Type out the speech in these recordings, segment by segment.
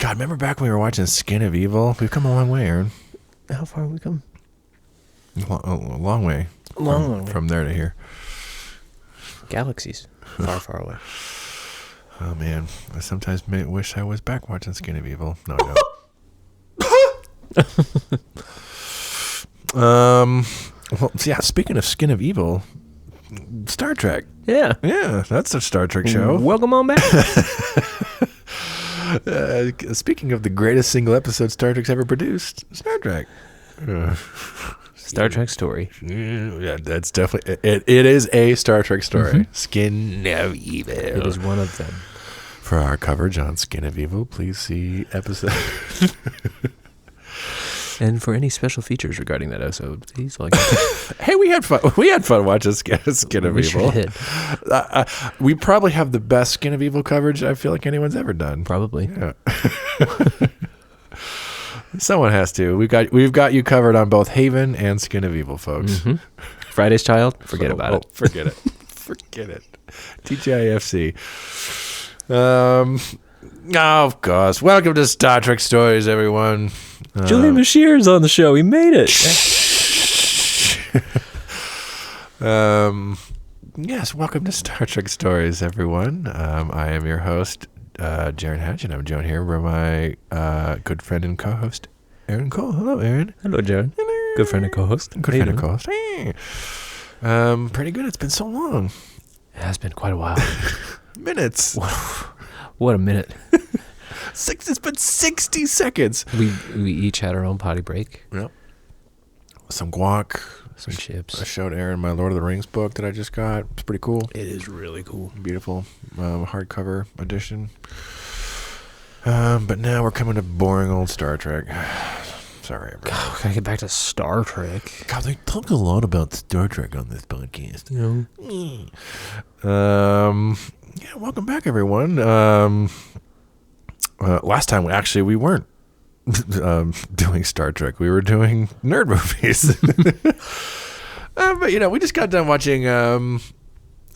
God, remember back when we were watching Skin of Evil? We've come a long way, Aaron. How far have we come? A long way. Long way. From there to here. Galaxies. Far, far away. Oh, man. I sometimes wish I was back watching Skin of Evil. No, I don't. Well, yeah, speaking of Skin of Evil, Star Trek. Yeah. Yeah, that's a Star Trek show. Welcome on back. Speaking of the greatest single episode Star Trek's ever produced, Star Trek. Star Trek story. Yeah, that's definitely it is a Star Trek story. Skin of Evil. It is one of them. For our coverage on Skin of Evil, please see episode. And for any special features regarding that episode, please like. Hey, we had fun. We had fun watching Skin of Evil. Sure did. We probably have the best Skin of Evil coverage I feel like anyone's ever done. Probably. Yeah. Someone has to. We've got you covered on both Haven and Skin of Evil, folks. Mm-hmm. Friday's Child. Forget about it. Forget it. Forget it. TGIFC. Oh, gosh. Welcome to Star Trek Stories, everyone. Julian Bashir's on the show. He made it. Yes, welcome to Star Trek Stories, everyone. I am your host, Jaron Hatch, and I'm joined here by my good friend and co-host, Aaron Cole. Hello, Aaron. Hello, Jaron. Good friend and co-host. Good friend and co-host. Hey. Pretty good. It's been so long. It has been quite a while. Minutes. What a minute. It's been 60 seconds. We each had our own potty break. Yep. Some guac. Some chips. I showed Aaron my Lord of the Rings book that I just got. It's pretty cool. It is really cool. Beautiful hardcover edition. But now we're coming to boring old Star Trek. Sorry, everyone. God, gotta get back to Star Trek. God, they talk a lot about Star Trek on this podcast. You know. Yeah, welcome back, everyone. Last time, we weren't doing Star Trek. We were doing nerd movies. But, we just got done watching a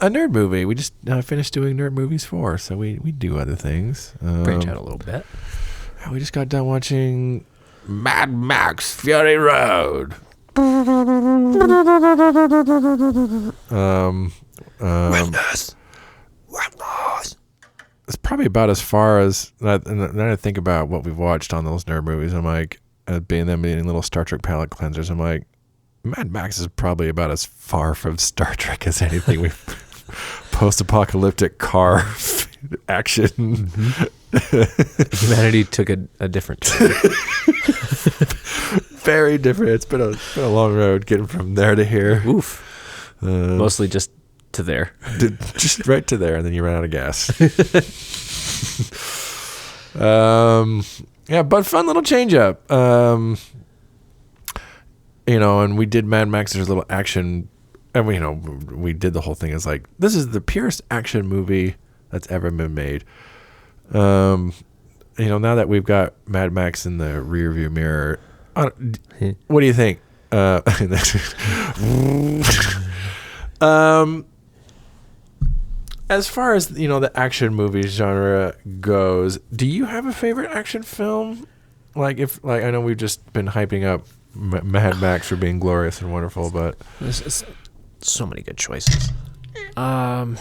nerd movie. We just finished doing nerd movies 4, so we do other things. branch out a little bit. We just got done watching Mad Max Fury Road. It's probably about as far as then I think about what we've watched on those nerd movies. I'm like, being little Star Trek palate cleansers. I'm like, Mad Max is probably about as far from Star Trek as anything we've post-apocalyptic car action. Mm-hmm. Humanity took a different turn. Very different. It's been a long road getting from there to here. Oof. Mostly just to there. Just right to there, and then you run out of gas. Yeah, but fun little change up. And we did Mad Max. There's a little action, and we did the whole thing. It's like, this is the purest action movie that's ever been made. Now that we've got Mad Max in the rearview mirror, what do you think? As far as the action movie genre goes, do you have a favorite action film? I know we've just been hyping up Mad Max for being glorious and wonderful, but There's so many good choices. My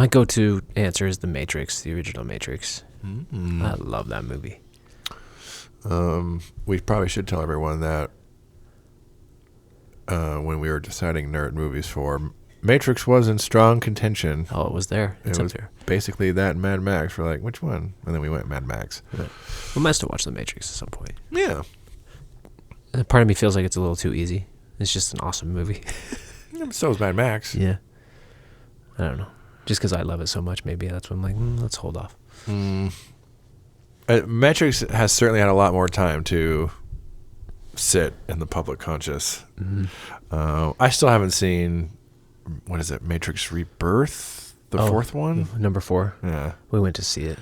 go-to answer is The Matrix, the original Matrix. Mm-hmm. I love that movie. We probably should tell everyone that when we were deciding nerd movies for Matrix was in strong contention. Oh, it was there. It's it up was there. Basically that and Mad Max. We're like, which one? And then we went Mad Max. Yeah. We must have watched The Matrix at some point. Yeah. Part of me feels like it's a little too easy. It's just an awesome movie. So is Mad Max. Yeah. I don't know. Just because I love it so much, maybe that's when I'm like, let's hold off. Matrix has certainly had a lot more time to sit in the public conscious. Mm-hmm. I still haven't seen, what is it, Matrix Rebirth? The fourth one? Number 4. Yeah. We went to see it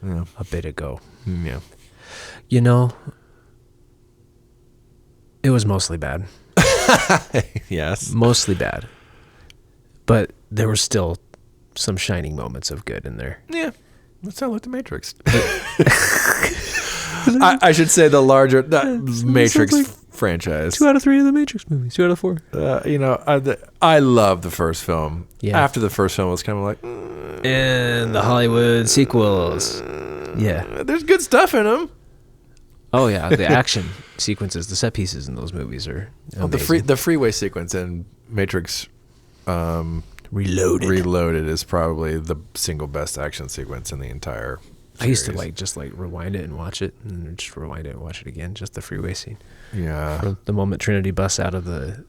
a bit ago. Yeah. It was mostly bad. Yes. Mostly bad. But there were still some shining moments of good in there. Yeah, that sounds like the Matrix. I should say the larger Matrix franchise. 2 out of 3 of the Matrix movies. 2 out of 4. I love the first film. Yeah. After the first film, it was kind of like, And the Hollywood sequels. Yeah. there's good stuff in them. Oh yeah, the action sequences, the set pieces in those movies are amazing. The freeway sequence in Matrix Reloaded is probably the single best action sequence in the entire series. I used to just rewind it and watch it, and just rewind it and watch it again. Just the freeway scene. Yeah. From the moment Trinity busts out of the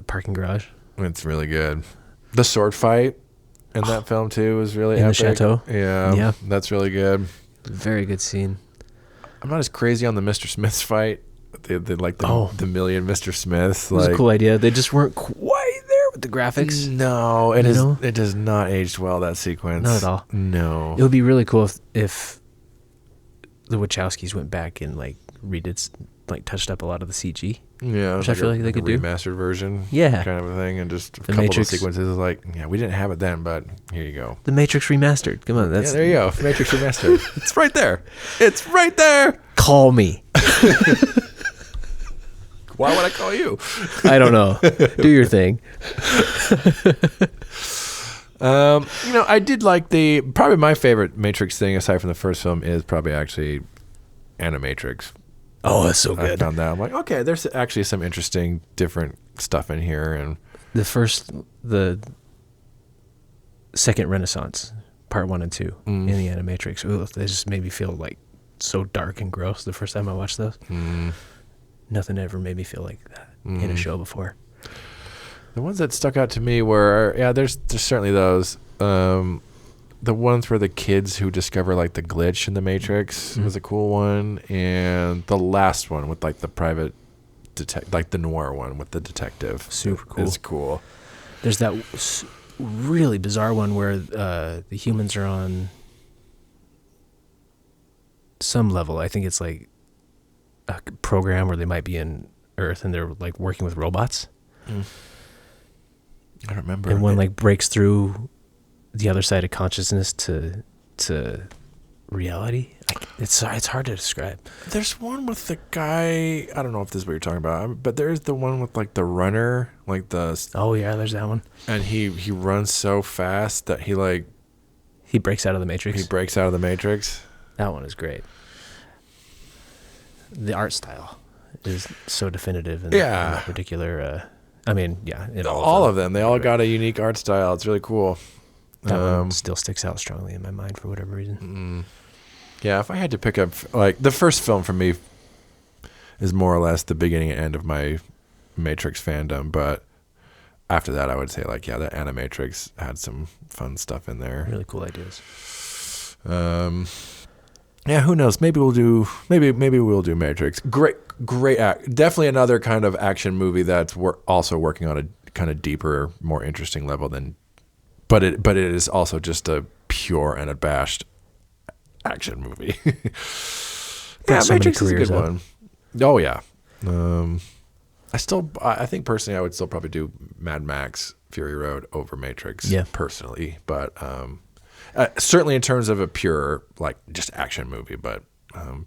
parking garage. It's really good. The sword fight in that film too was really in epic. the chateau. Yeah, that's really good. Very good scene. I'm not as crazy on the Mr. Smith's fight. They like the million Mr. Smiths. It was a cool idea. They just weren't quite there with the graphics. No, it does not aged well, that sequence. Not at all. No. It would be really cool if the Wachowskis went back and redid, touched up a lot of the CG. Yeah, which I feel like they could do. Remastered version. Yeah. Kind of a thing, and just a The couple Matrix. of sequences is we didn't have it then, but here you go. The Matrix remastered. Come on, that's there you go. Matrix Remastered. It's right there. It's right there. Call me. Why would I call you? I don't know. Do your thing. I did like probably my favorite Matrix thing aside from the first film is probably actually Animatrix. Oh, that's so I good. found that. I'm like, okay, there's actually some interesting different stuff in here. And The second Renaissance, part 1 and 2 in the Animatrix. Ooh, they just made me feel so dark and gross the first time I watched those. Nothing ever made me feel like that in a show before. The ones that stuck out to me were, there's certainly those. The ones where the kids who discover the glitch in the Matrix was a cool one, and the last one with the private the noir one with the detective. Super cool. It's cool. There's that really bizarre one where the humans are on some level. I think it's a program where they might be in Earth and they're working with robots. I don't remember. And one breaks through the other side of consciousness to reality. It's hard to describe. There's one with the guy. I don't know if this is what you're talking about, but there's the one with the runner, Oh yeah, there's that one. and he runs so fast that he breaks out of the Matrix. he breaks out of the Matrix. That one is great. The art style is so definitive in that particular. In All of them. They all got a unique art style. It's really cool. That one still sticks out strongly in my mind for whatever reason. Yeah, if I had to pick up, the first film for me is more or less the beginning and end of my Matrix fandom, but after that I would say the Animatrix had some fun stuff in there. Really cool ideas. Yeah, who knows? Maybe we'll do Matrix. Great definitely another kind of action movie that's also working on a kind of deeper, more interesting level but it is also just a pure and abashed action movie. Matrix is a good one. Oh yeah. I think personally I would still probably do Mad Max Fury Road over Matrix. Yeah. Personally, but certainly in terms of a pure just action movie, but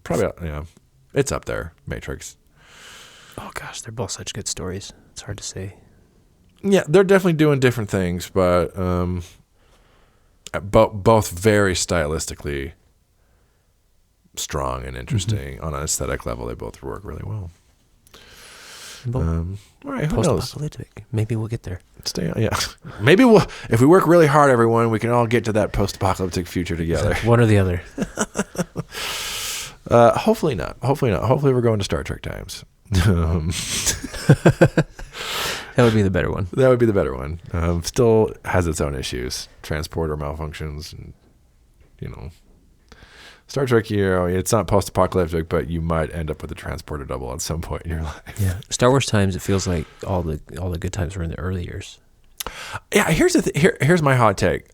probably it's up there. Matrix. Oh gosh, they're both such good stories. It's hard to say. Yeah, they're definitely doing different things, but both very stylistically strong and interesting. On an aesthetic level. They both work really well. All right, who knows? Post-apocalyptic. Maybe we'll get there. Maybe we'll. If we work really hard, everyone, we can all get to that post-apocalyptic future together. One or the other. Hopefully not. Hopefully we're going to Star Trek times. That would be the better one. That would be the better one. Still has its own issues, transporter malfunctions, and Star Trek. It's not post-apocalyptic, but you might end up with a transporter double at some point in your life. Yeah, Star Wars times. It feels like all the good times were in the early years. Yeah, here's my hot take.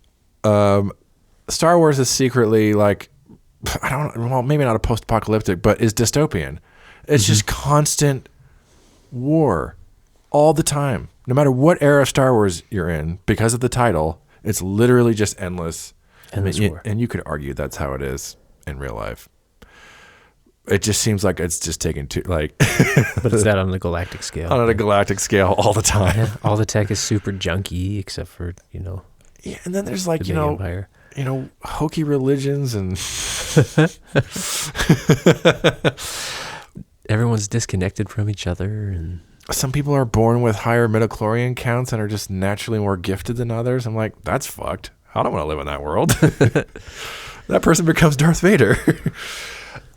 Star Wars is secretly maybe not a post-apocalyptic, but is dystopian. It's just constant war all the time. No matter what era of Star Wars you're in, because of the title, It's literally just endless. Endless war. And you could argue that's how it is in real life. It just seems like it's just taken too, like... But is that on the galactic scale? On a galactic scale all the time. Yeah, all the tech is super junky, except for, Yeah, and then there's like, Empire. hokey religions and... Everyone's disconnected from each other, and... Some people are born with higher midichlorian counts and are just naturally more gifted than others. I'm like, that's fucked. I don't want to live in that world. That person becomes Darth Vader.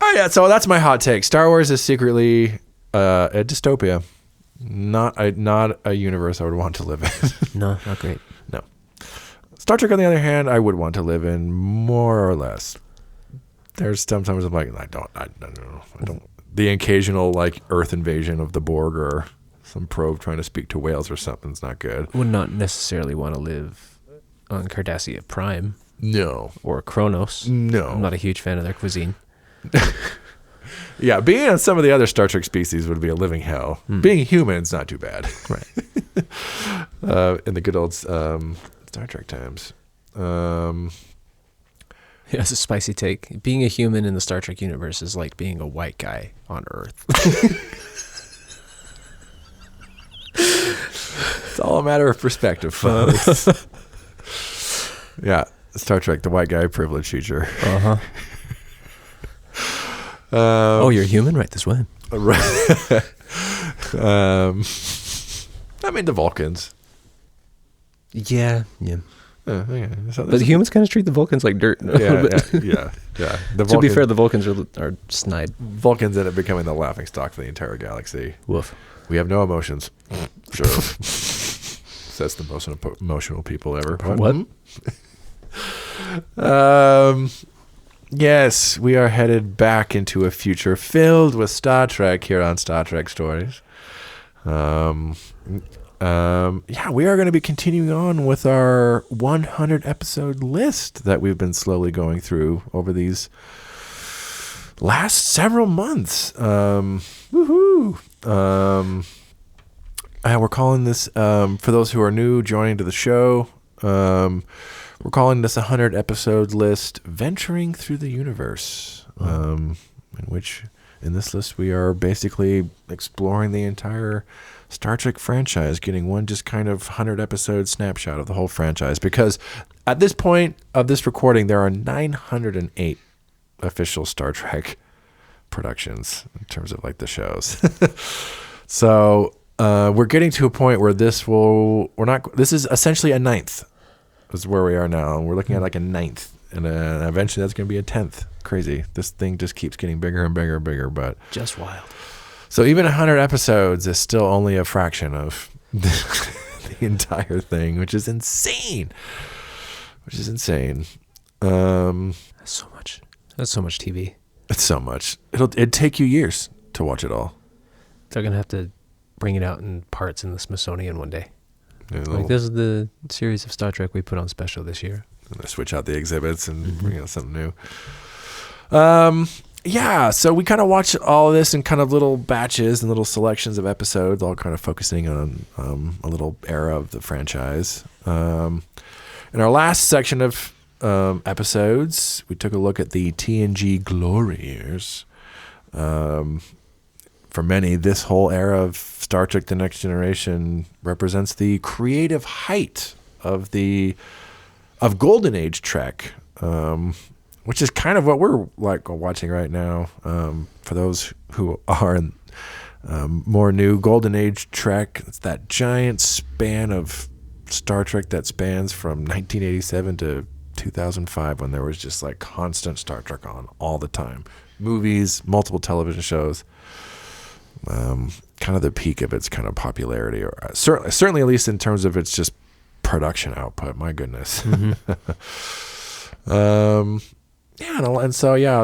Oh yeah, so that's my hot take. Star Wars is secretly a dystopia, not a universe I would want to live in. No, not great. No. Star Trek, on the other hand, I would want to live in more or less. There's sometimes I'm like, I don't. The occasional like Earth invasion of the Borg or some probe trying to speak to whales or something's not good. Would not necessarily want to live on Cardassia Prime. No. Or Kronos. No. I'm not a huge fan of their cuisine. Yeah, being on some of the other Star Trek species would be a living hell. Being human's not too bad. Right. In the good old Star Trek times. Yeah, it's a spicy take. Being a human in the Star Trek universe is like being a white guy on Earth. It's all a matter of perspective, folks. Yeah, Star Trek, the white guy privilege feature. Uh-huh. Oh, you're human? Right this way. Right. I mean, the Vulcans. Yeah. Okay. So But the humans kind of treat the Vulcans like dirt. Yeah. To be fair, the Vulcans are snide. Vulcans end up becoming the laughing stock for the entire galaxy. Woof. We have no emotions. Sure. Says the most emotional people ever. What? Yes, we are headed back into a future filled with Star Trek here on Star Trek Stories. Yeah, we are going to be continuing on with our 100 episode list that we've been slowly going through over these last several months. Woohoo! We're calling this, for those who are new joining to the show, we're calling this 100 episode list, Venturing Through the Universe, in which, in this list, we are basically exploring the entire Star Trek franchise, getting one just kind of 100 episode snapshot of the whole franchise. Because at this point of this recording, there are 908 official Star Trek productions in terms of like the shows. So we're getting to a point where this is essentially a ninth. Is where we are now. We're looking at like a ninth, and eventually that's going to be a 10th. Crazy. This thing just keeps getting bigger and bigger and bigger, but just wild. So even 100 episodes is still only a fraction of the entire thing, which is insane. That's so much. That's so much TV. It's so much. It'd take you years to watch it all. They're gonna have to bring it out in parts in the Smithsonian one day. Like, this is the series of Star Trek we put on special this year. And they switch out the exhibits and bring out something new. Yeah, so we kind of watch all of this in kind of little batches and little selections of episodes, all kind of focusing on a little era of the franchise. In our last section of episodes, we took a look at the TNG glory years. For many, this whole era of Star Trek The Next Generation represents the creative height of Golden Age Trek, which is kind of what we're like watching right now. For those who are more new, Golden Age Trek, it's that giant span of Star Trek that spans from 1987 to 2005, when there was just like constant Star Trek on all the time. Movies, multiple television shows. Kind of the peak of its kind of popularity, or certainly at least in terms of its just production output. My goodness. And so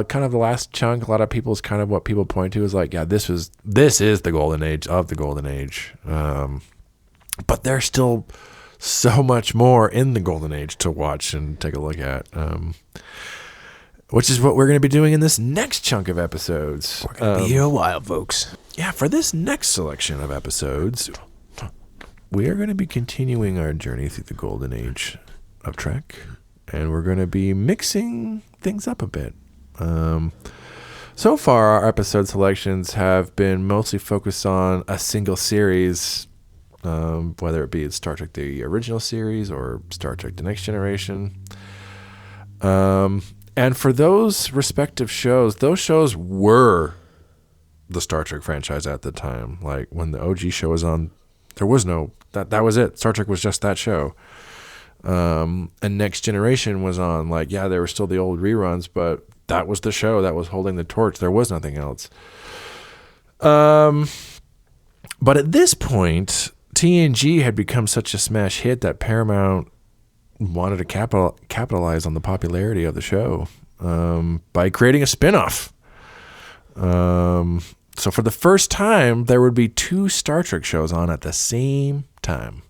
kind of the last chunk, a lot of people's kind of what people point to is like, yeah, this is the golden age of the golden age. But there's still so much more in the golden age to watch and take a look at. Which is what we're going to be doing in this next chunk of episodes. We're going to be here a while, folks. Yeah, for this next selection of episodes, we are going to be continuing our journey through the Golden Age of Trek, and we're going to be mixing things up a bit. So far, our episode selections have been mostly focused on a single series, whether it be Star Trek the original series or Star Trek the Next Generation. And for those respective shows, those shows were the Star Trek franchise at the time. Like when the OG show was on, there was no, that was it. Star Trek was just that show. And Next Generation was on. Like, yeah, there were still the old reruns, but that was the show that was holding the torch. There was nothing else. But at this point, TNG had become such a smash hit that Paramount wanted to capitalize on the popularity of the show by creating a spinoff. So for the first time, there would be 2 Star Trek shows on at the same time.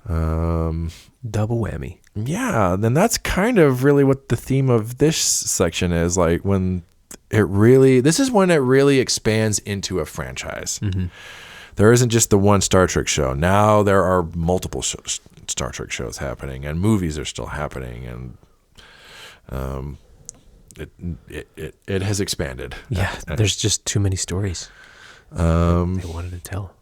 Double whammy. Yeah, then that's kind of really what the theme of this section is. Like when this is when it really expands into a franchise. Mm-hmm. There isn't just the one Star Trek show. Now there are multiple Star Trek shows happening, and movies are still happening, and it has expanded. Yeah, there's just too many stories they wanted to tell.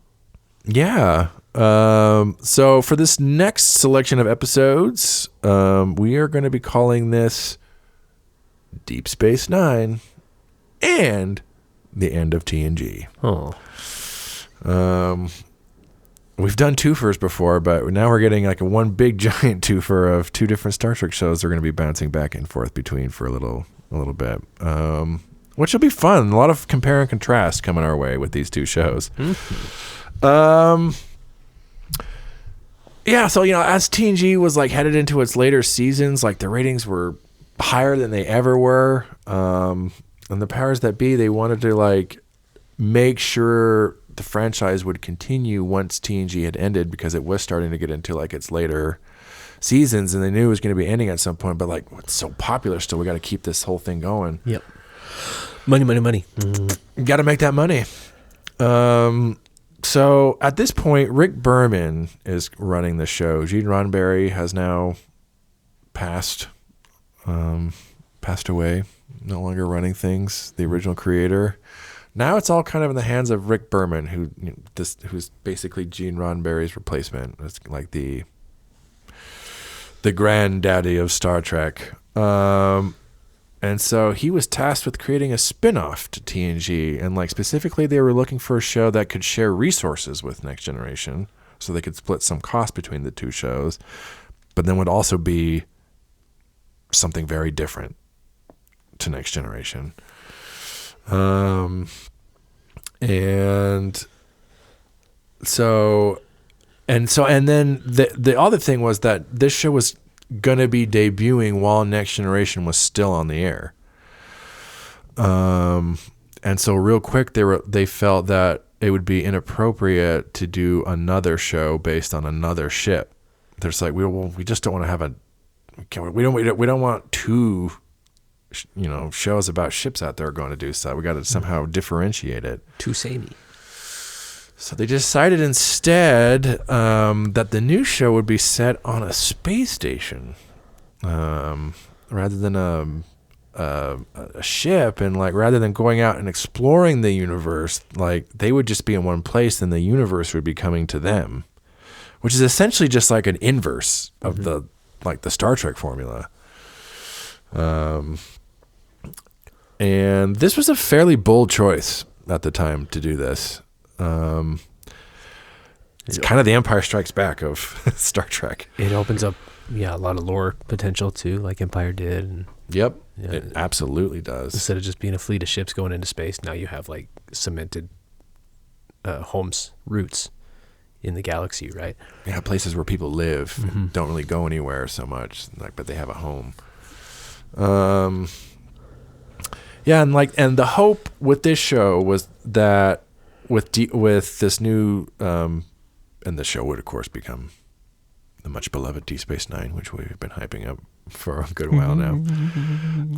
Yeah. So for this next selection of episodes, we are going to be calling this Deep Space Nine and the End of TNG. Oh. We've done twofers before, but now we're getting like one big giant twofer of 2 different Star Trek shows we're going to be bouncing back and forth between for a little bit. Which will be fun. A lot of compare and contrast coming our way with these 2 shows. Mm-hmm. Yeah, so as TNG was like headed into its later seasons, like the ratings were higher than they ever were. And the powers that be, they wanted to like make sure the franchise would continue once TNG had ended, because it was starting to get into like its later seasons, and they knew it was going to be ending at some point. But like, it's so popular still, we got to keep this whole thing going. Yep. Money. Got to make that money. So at this point, Rick Berman is running the show. Gene Roddenberry has now passed away, no longer running things. The original creator. Now it's all kind of in the hands of Rick Berman, who's basically Gene Roddenberry's replacement. It's like the granddaddy of Star Trek. And so he was tasked with creating a spin-off to TNG, and like specifically they were looking for a show that could share resources with Next Generation, so they could split some cost between the 2 shows, but then would also be something very different to Next Generation. And then the other thing was that this show was going to be debuting while Next Generation was still on the air. And so real quick, they felt that it would be inappropriate to do another show based on another ship. They're just like, we just don't want to have we don't want 2 shows about ships out there going to do stuff. We got to somehow differentiate it. Too samey. So they decided instead that the new show would be set on a space station rather than a ship, and like rather than going out and exploring the universe, like they would just be in one place, and the universe would be coming to them, which is essentially just like an inverse of the Star Trek formula. And this was a fairly bold choice at the time to do this. It's kind of the Empire Strikes Back of Star Trek. It opens up, a lot of lore potential too, like Empire did. And, yep, it absolutely does. Instead of just being a fleet of ships going into space, now you have like cemented roots in the galaxy, right? Yeah, places where people live, don't really go anywhere so much, but they have a home. And the hope with this show was that with this new, and the show would of course become the much beloved Deep Space Nine, which we've been hyping up for a good while now.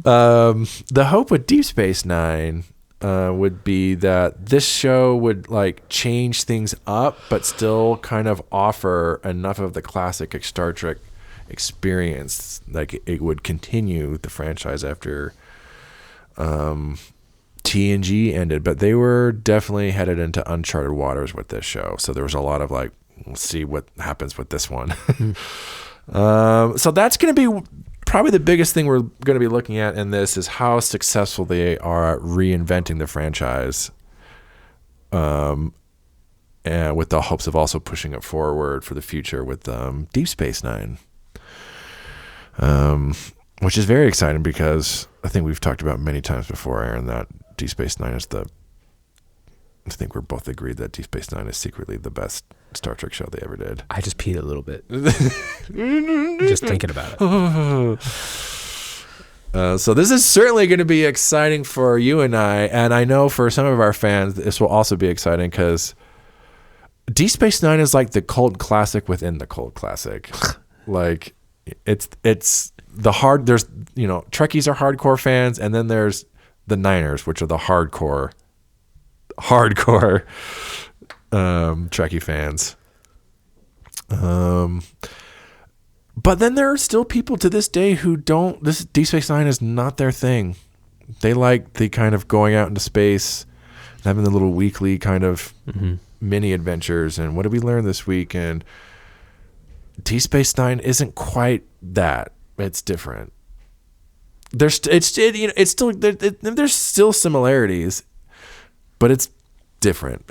The hope with Deep Space Nine would be that this show would like change things up, but still kind of offer enough of the classic Star Trek experience. Like it would continue the franchise after TNG ended, but they were definitely headed into uncharted waters with this show. So there was a lot of like, we'll see what happens with this one. So that's going to be probably the biggest thing we're going to be looking at in this, is how successful they are at reinventing the franchise, and with the hopes of also pushing it forward for the future with Deep Space Nine, which is very exciting because I think we've talked about many times before, Aaron, that Deep Space Nine is I think we're both agreed that Deep Space Nine is secretly the best Star Trek show they ever did. I just peed a little bit. Just thinking about it. So this is certainly going to be exciting for you and I know for some of our fans, this will also be exciting because Deep Space Nine is like the cult classic within the cult classic. Like it's the hard, there's, Trekkies are hardcore fans, and then there's the Niners, which are the hardcore Trekkie fans. But then there are still people to this day who this Deep Space Nine is not their thing. They like the kind of going out into space, having the little weekly kind of mini adventures, and what did we learn this week? And Deep Space Nine isn't quite that. It's different. There's still similarities, but it's different.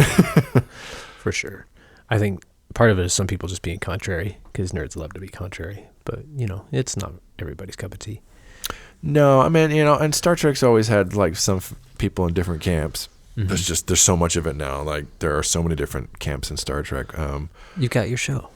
For sure. I think part of it is some people just being contrary, because nerds love to be contrary, but it's not everybody's cup of tea. No, I mean, and Star Trek's always had like some people in different camps. There's so much of it now. Like there are so many different camps in Star Trek. You got your show.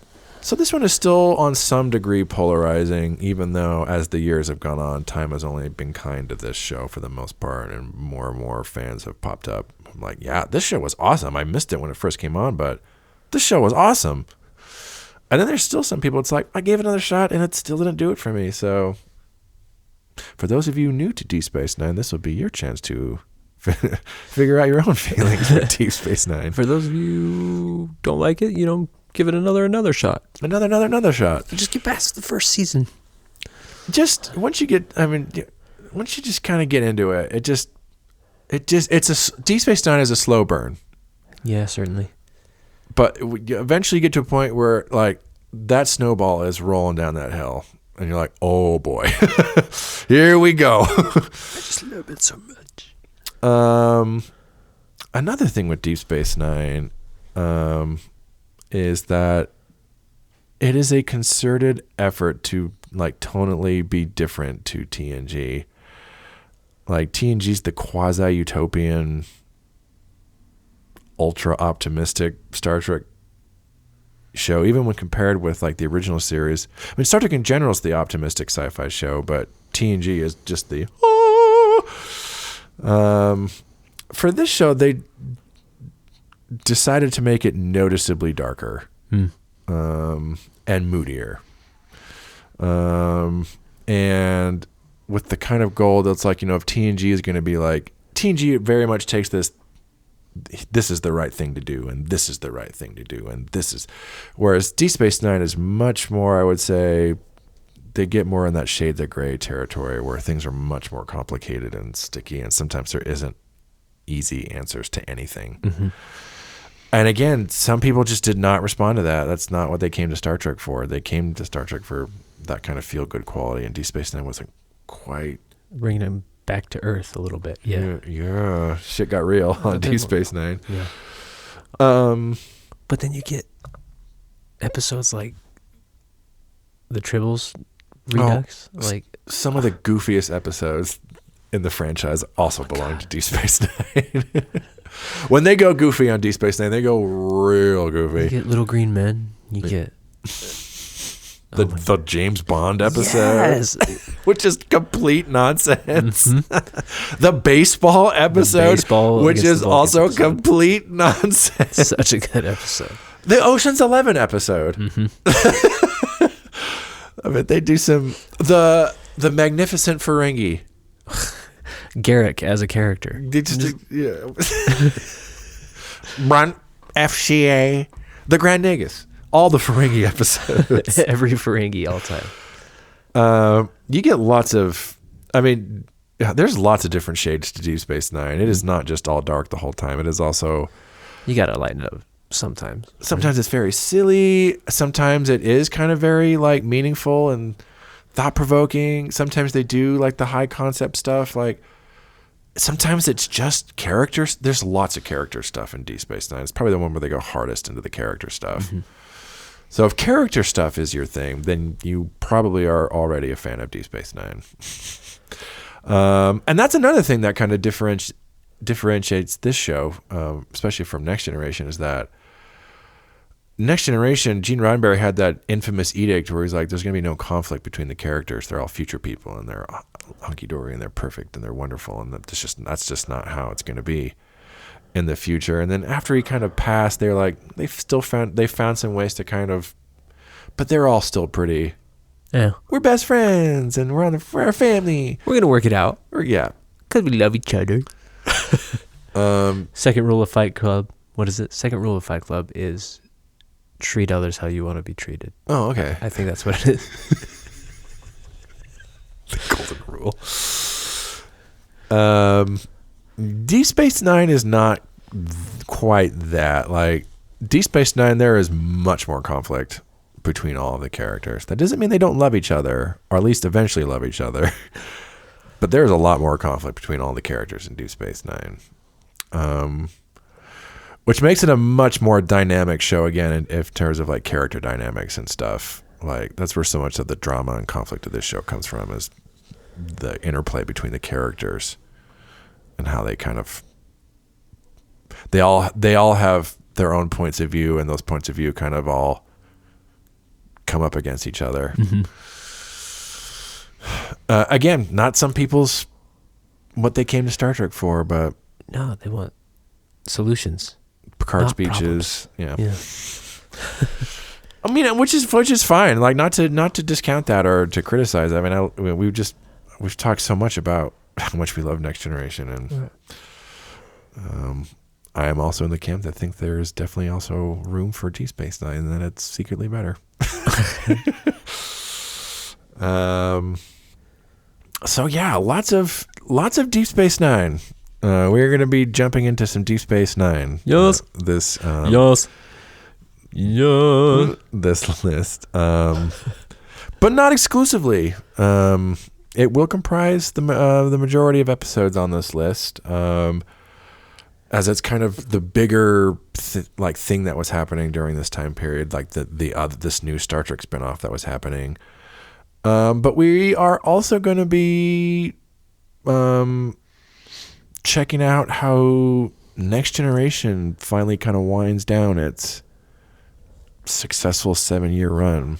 So this one is still on some degree polarizing, even though as the years have gone on, time has only been kind to this show for the most part, and more fans have popped up. I'm like, yeah, this show was awesome. I missed it when it first came on, but this show was awesome. And then there's still some people, it's like, I gave it another shot and it still didn't do it for me. So for those of you new to Deep Space Nine, this will be your chance to figure out your own feelings with Deep Space Nine. For those of you who don't like it, give it another shot. Another shot. Just get past the first season. Just once you just kind of get into it, Deep Space Nine is a slow burn. Yeah, certainly. But you eventually get to a point where like that snowball is rolling down that hill, and you're like, oh boy, here we go. I just love it so much. Another thing with Deep Space Nine, is that it is a concerted effort to like tonally be different to TNG. Like TNG's the quasi-utopian, ultra-optimistic Star Trek show, even when compared with like the original series. I mean, Star Trek in general is the optimistic sci-fi show, but TNG is just the for this show, they decided to make it noticeably darker and moodier. And with the kind of goal that's like, if TNG is going to be like, TNG very much takes this is the right thing to do, and this is the right thing to do, and this is, whereas Deep Space Nine is much more, I would say, they get more in that shades of gray territory where things are much more complicated and sticky, and sometimes there isn't easy answers to anything. And again, some people just did not respond to that. That's not what they came to Star Trek for. They came to Star Trek for that kind of feel-good quality, and Deep Space Nine wasn't quite bringing them back to Earth a little bit. Yeah. Shit got real on Deep Space Nine. Yeah. But then you get episodes like the Tribbles Redux. Like some of the goofiest episodes in the franchise also belong to Deep Space Nine. When they go goofy on Deep Space Nine, they go real goofy. You get Little Green Men. You get the James Bond episode, which is complete nonsense. The baseball episode, which is also complete nonsense. Such a good episode. The Ocean's 11 episode. I mean, they do some the Magnificent Ferengi. Garrick as a character. Brunt, FCA, the Grand Nagus, all the Ferengi episodes. Every Ferengi all time. You get lots of, I mean, there's lots of different shades to Deep Space Nine. It is not just all dark the whole time. It is also, you gotta lighten it up sometimes. Sometimes it's very silly. Sometimes it is kind of very like meaningful and thought provoking. Sometimes they do like the high concept stuff. Like sometimes it's just characters. There's lots of character stuff in Deep Space Nine. It's probably the one where they go hardest into the character stuff. Mm-hmm. So if character stuff is your thing, then you probably are already a fan of Deep Space Nine. And that's another thing that kind of differentiates this show, especially from Next Generation, is that Next Generation, Gene Roddenberry had that infamous edict where he's like, there's going to be no conflict between the characters. They're all future people, and they're hunky-dory, and they're perfect, and they're wonderful, and that's just not how it's going to be in the future. And then after he kind of passed, they're like, they found some ways to kind of, but they're all still pretty. Yeah, we're best friends, and we're a family. We're gonna work it out. Yeah, because we love each other. Second rule of Fight Club. What is it? Second rule of Fight Club is treat others how you want to be treated. Oh, okay. I think that's what it is. The golden rule. Deep Space Nine is not quite that. Like Deep Space Nine, there is much more conflict between all of the characters. That doesn't mean they don't love each other, or at least eventually love each other. But there's a lot more conflict between all the characters in Deep Space Nine, which makes it a much more dynamic show again in terms of like character dynamics and stuff. Like that's where so much of the drama and conflict of this show comes from, is the interplay between the characters and how they kind of they all have their own points of view, and those points of view kind of all come up against each other. Mm-hmm. Again, not some people's what they came to Star Trek for, but no, they want solutions. Picard speeches, yeah. I mean, which is fine. Like not to discount that or to criticize. I mean, we've talked so much about how much we love Next Generation, and I am also in the camp that think there is definitely also room for Deep Space Nine, and that it's secretly better. So yeah, lots of Deep Space Nine. We're going to be jumping into some Deep Space Nine. Yes. This list, but not exclusively. It will comprise the majority of episodes on this list, as it's kind of the bigger thing that was happening during this time period, like this new Star Trek spinoff that was happening. But we are also going to be checking out how Next Generation finally kind of winds down its successful 7-year run.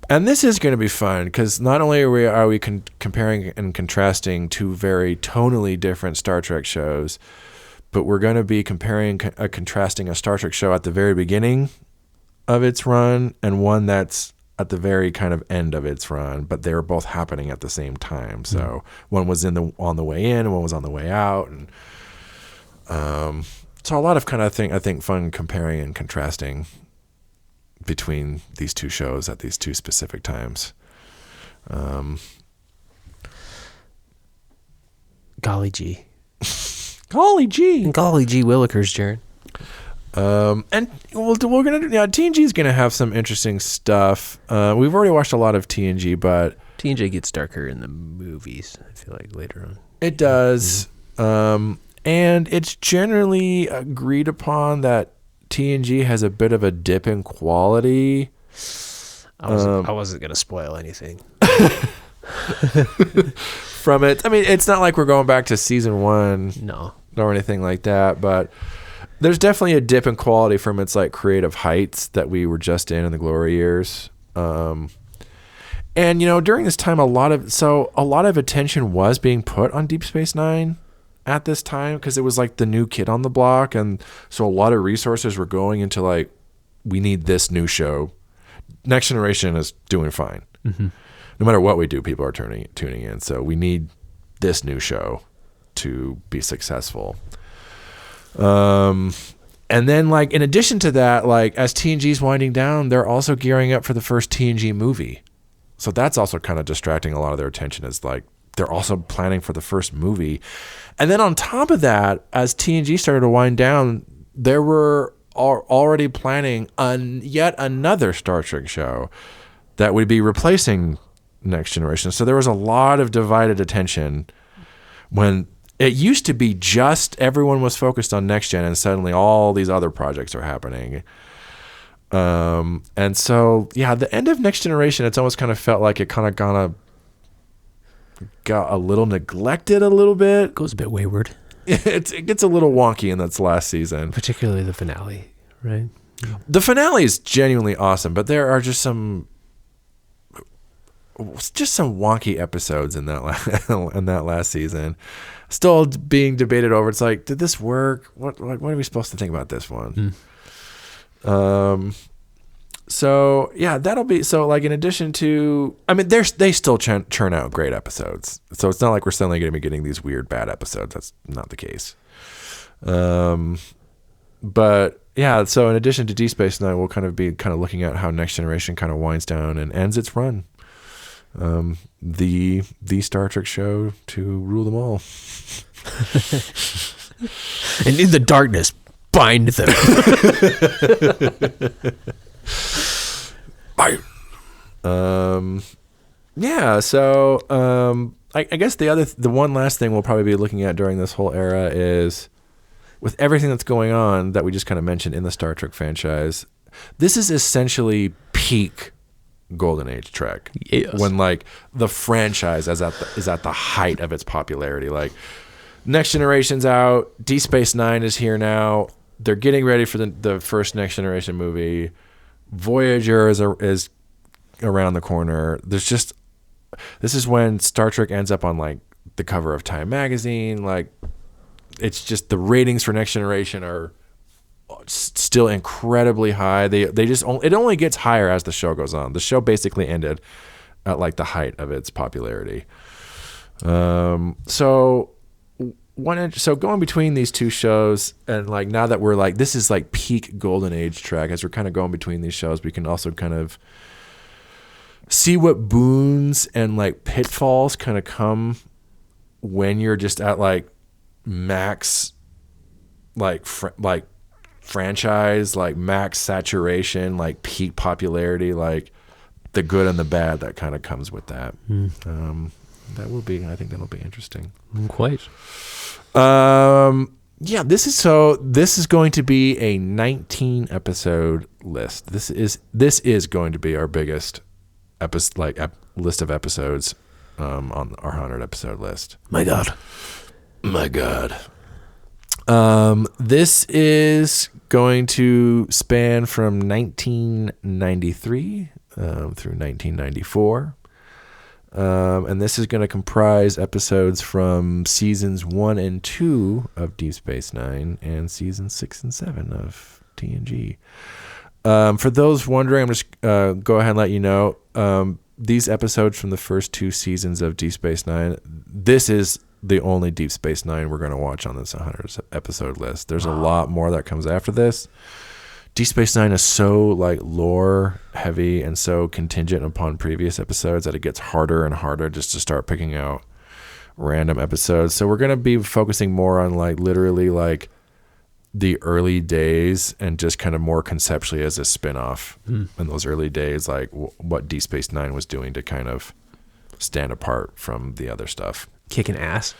And this is going to be fun because not only are we comparing and contrasting two very tonally different Star Trek shows, but we're going to be comparing contrasting a Star Trek show at the very beginning of its run and one that's at the very kind of end of its run, but they were both happening at the same time. So one was on the way in and one was on the way out, and so a lot of kind of I think fun comparing and contrasting between these two shows at these two specific times. Golly gee. Golly gee. Golly gee willikers, Jaron. And we're gonna TNG is gonna have some interesting stuff. We've already watched a lot of TNG, but TNG gets darker in the movies, I feel like, later on. It does. And it's generally agreed upon that TNG has a bit of a dip in quality. I wasn't gonna spoil anything from it. I mean, it's not like we're going back to season 1, no, or anything like that, but there's definitely a dip in quality from its like creative heights that we were just in the glory years. And during this time, a lot of attention was being put on Deep Space Nine at this time because it was like the new kid on the block, and so a lot of resources were going into like, we need this new show. Next Generation is doing fine. Mm-hmm. No matter what we do, people are tuning in, so we need this new show to be successful. And And then, like, in addition to that, like, as TNG's winding down, they're also gearing up for the first TNG movie. So that's also kind of distracting a lot of their attention, is like they're also planning for the first movie. And then on top of that, as TNG started to wind down, there were already planning yet another Star Trek show that would be replacing Next Generation. So there was a lot of divided attention when it used to be just everyone was focused on Next Gen, and suddenly all these other projects are happening. And so, yeah, the end of Next Generation, it's almost kind of felt like it kind of got a little neglected a little bit. Goes a bit wayward. It gets a little wonky in this last season. Particularly the finale, right? The finale is genuinely awesome, but there are just some wonky episodes in that last season. Still being debated over. It's like, did this work? What are we supposed to think about this one? So yeah, that'll be so. Like, in addition to, I mean, they still churn out great episodes. So it's not like we're suddenly going to be getting these weird bad episodes. That's not the case. But yeah, so in addition to Deep Space Nine, we'll kind of looking at how Next Generation kind of winds down and ends its run. The Star Trek show to rule them all. And in the darkness, bind them. Yeah, so I guess the one last thing we'll probably be looking at during this whole era is, with everything that's going on that we just kind of mentioned in the Star Trek franchise, this is essentially peak Golden Age Trek. Yes. When, like, the franchise is at the height of its popularity. Like, Next Generation's out, Deep Space Nine is here now. They're getting ready for the first Next Generation movie. Voyager is around the corner. This is when Star Trek ends up on, like, the cover of Time magazine. Like, it's just, the ratings for Next Generation are still incredibly high. It only gets higher as the show goes on. The show basically ended at, like, the height of its popularity. So going between these two shows, and, like, now that we're, like, this is, like, peak Golden Age Trek, as we're kind of going between these shows, we can also kind of see what boons and, like, pitfalls kind of come when you're just at, like, max, like, franchise, like, max saturation, like, peak popularity, like, the good and the bad that kind of comes with that. I think that'll be interesting. Quite. Yeah, this is going to be a 19 episode list. This is going to be our biggest list of episodes on our 100 episode list. My God. This is going to span from 1993 through 1994. And this is going to comprise episodes from seasons 1 and 2 of Deep Space Nine and seasons 6 and 7 of TNG. For those wondering, I'm just go ahead and let you know, these episodes from the first 2 seasons of Deep Space Nine, this is the only Deep Space Nine we're going to watch on this 100 episode list. There's a lot more that comes after this. Deep Space Nine is so, like, lore heavy and so contingent upon previous episodes that it gets harder and harder just to start picking out random episodes. So we're going to be focusing more on, like, literally, like, the early days, and just kind of more conceptually as a spin-off in those early days, like what Deep Space Nine was doing to kind of stand apart from the other stuff. Kicking ass.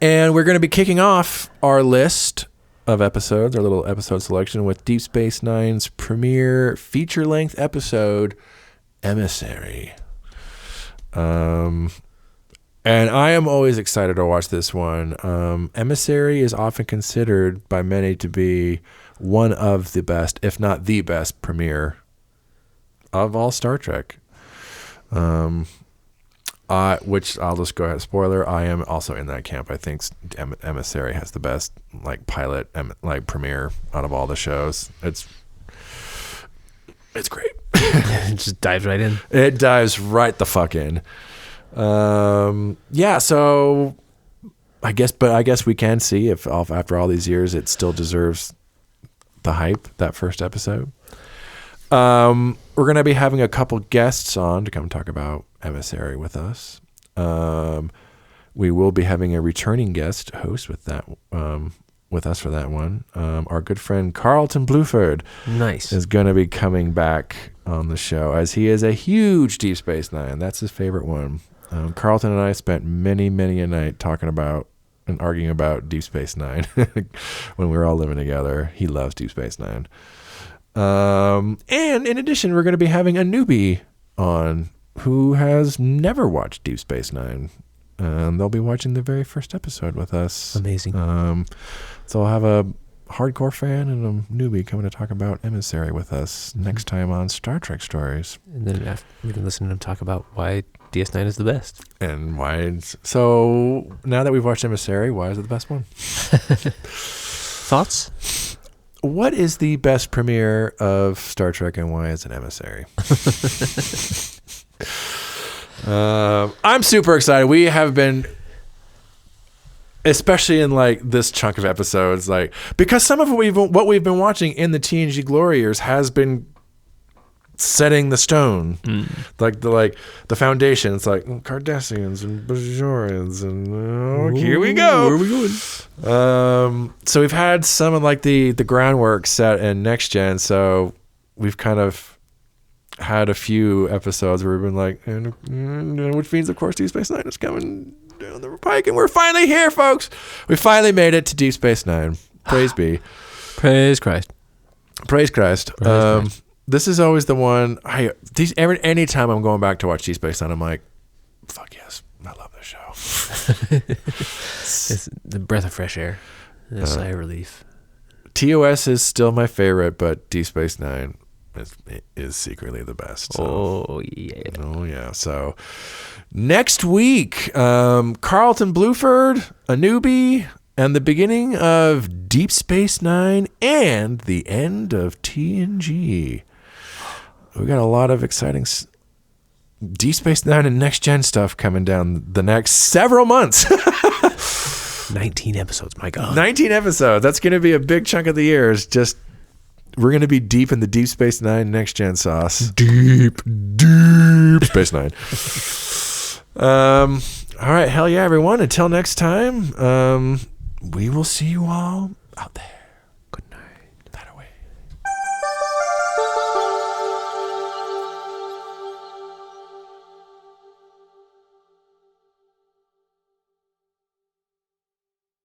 And we're going to be kicking off our list of episodes, our little episode selection, with Deep Space Nine's premiere feature-length episode, Emissary. And I am always excited to watch this one. Emissary is often considered by many to be one of the best, if not the best, premiere of all Star Trek. Which I'll just go ahead, spoiler, I am also in that camp. I think Emissary has the best, like, pilot, like, premiere out of all the shows. It's great. It just dives right in. It dives right the fuck in. Yeah, so I guess we can see if after all these years it still deserves the hype, that first episode. We're going to be having a couple guests on to come talk about Emissary with us. We will be having a returning guest host with us for that one. Our good friend Carlton Bluford is going to be coming back on the show, as he is a huge Deep Space Nine. That's his favorite one. Carlton and I spent many a night talking about and arguing about Deep Space Nine when we were all living together. He loves Deep Space Nine. And in addition, we're going to be having a newbie on who has never watched Deep Space Nine. They'll be watching the very first episode with us. Amazing. So I'll have a hardcore fan and a newbie coming to talk about Emissary with us next time on Star Trek Stories. And then we can listen to them talk about why DS9 is the best. And why. So now that we've watched Emissary, why is it the best one? Thoughts? What is the best premiere of Star Trek and why is it Emissary? I'm super excited. We have been, especially in like this chunk of episodes, like because some of what we've been watching in the TNG glory years has been setting the stone, like the foundation. It's like Cardassians and Bajorans, and here we go. Where are we going? So we've had some of like the groundwork set in Next Gen. So we've kind of had a few episodes where we've been like, which means of course Deep Space Nine is coming down the pike, and we're finally here, folks. We finally made it to Deep Space Nine. Praise be. Praise Christ. Praise Christ. Christ. This is always the one. Anytime I'm going back to watch Deep Space Nine, I'm like, fuck yes, I love this show. It's the breath of fresh air. A sigh of relief. TOS is still my favorite, but Deep Space Nine is secretly the best. So. Oh yeah. Oh yeah. So next week, Carlton Bluford, a newbie, and the beginning of Deep Space Nine and the end of TNG. We got a lot of exciting Deep Space Nine and Next Gen stuff coming down the next several months. 19 episodes, my God. 19 episodes. That's going to be a big chunk of the year. It's just, we're going to be deep in the Deep Space Nine Next Gen sauce. Deep Space Nine. All right. Hell yeah, everyone. Until next time, we will see you all out there.